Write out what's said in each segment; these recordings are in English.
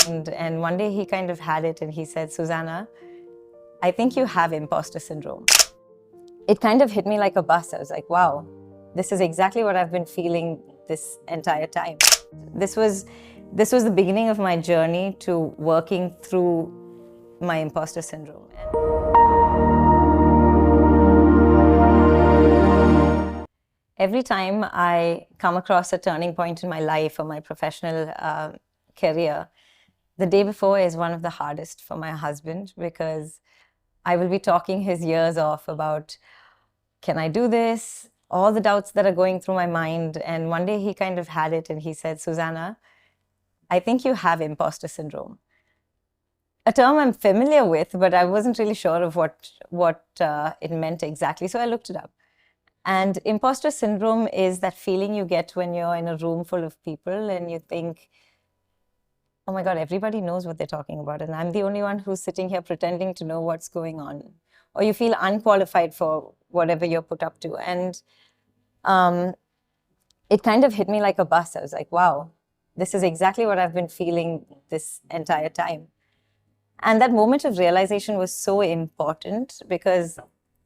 And one day he kind of had it and he said, Suzannah, I think you have imposter syndrome. It kind of hit me like a bus. I was like, wow, this is exactly what I've been feeling this entire time. This was the beginning of my journey to working through my imposter syndrome. Every time I come across a turning point in my life or my professional career, the day before is one of the hardest for my husband, because I will be talking his ears off about, can I do this? All the doubts that are going through my mind. And one day he kind of had it and he said, Suzannah, I think you have imposter syndrome. A term I'm familiar with, but I wasn't really sure of what it meant exactly. So I looked it up. And imposter syndrome is that feeling you get when you're in a room full of people and you think, oh my God, everybody knows what they're talking about, and I'm the only one who's sitting here pretending to know what's going on. Or you feel unqualified for whatever you're put up to. And it kind of hit me like a bus. I was like, wow, this is exactly what I've been feeling this entire time. And that moment of realization was so important, because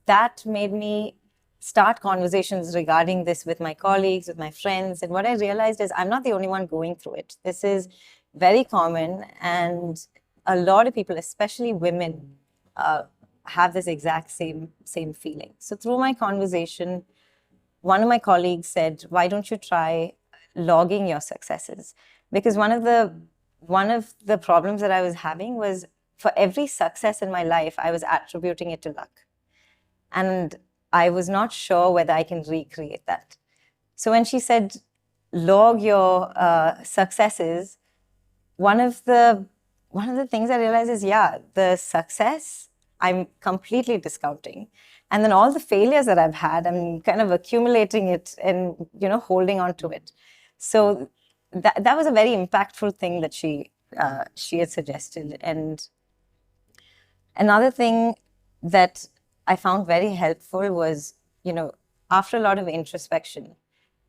that made me start conversations regarding this with my colleagues, with my friends. And what I realized is I'm not the only one going through it. This is very common, and a lot of people, especially women, have this exact same feeling. So through my conversation, one of my colleagues said, why don't you try logging your successes? Because one of the problems that I was having was, for every success in my life, I was attributing it to luck. And I was not sure whether I can recreate that. So when she said, log your successes, one of the things I realized is, yeah, the success I'm completely discounting. And then all the failures that I've had, I'm kind of accumulating it and, holding on to it. So that was a very impactful thing that she had suggested. And another thing that I found very helpful was, after a lot of introspection,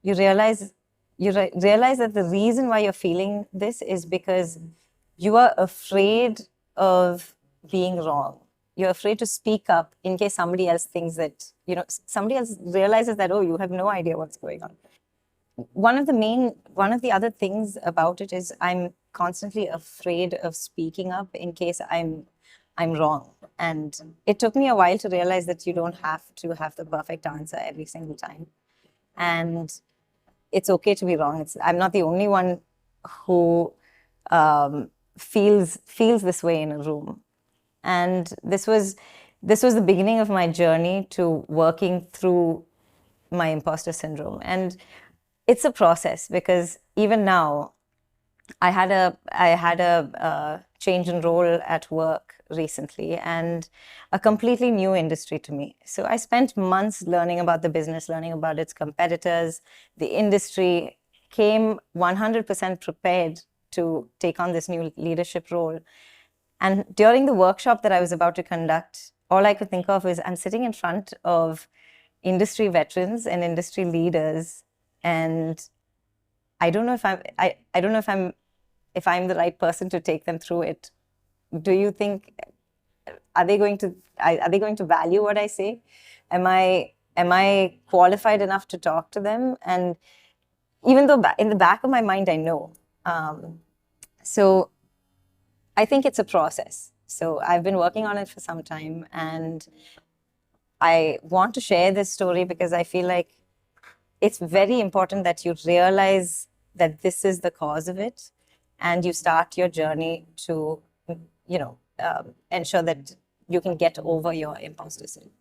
you realize that the reason why you're feeling this is because you are afraid of being wrong. You're afraid to speak up in case somebody else thinks that, somebody else realizes that, oh, you have no idea what's going on. One of the other things about it is I'm constantly afraid of speaking up in case I'm wrong. And it took me a while to realize that you don't have to have the perfect answer every single time. And it's okay to be wrong. I'm not the only one who feels this way in a room. And this was the beginning of my journey to working through my imposter syndrome. And it's a process, because even now, I had a change in role at work recently, and a completely new industry to me. So I spent months learning about the business, learning about its competitors, the industry, came 100% prepared to take on this new leadership role. And during the workshop that I was about to conduct, all I could think of is I'm sitting in front of industry veterans and industry leaders, and I don't know if I'm the right person to take them through it. Do you think, are they going to value what I say? Am I qualified enough to talk to them? And even though in the back of my mind, I know. So I think it's a process. So I've been working on it for some time, and I want to share this story because I feel like it's very important that you realize that this is the cause of it, and you start your journey to, ensure that you can get over your imposter syndrome.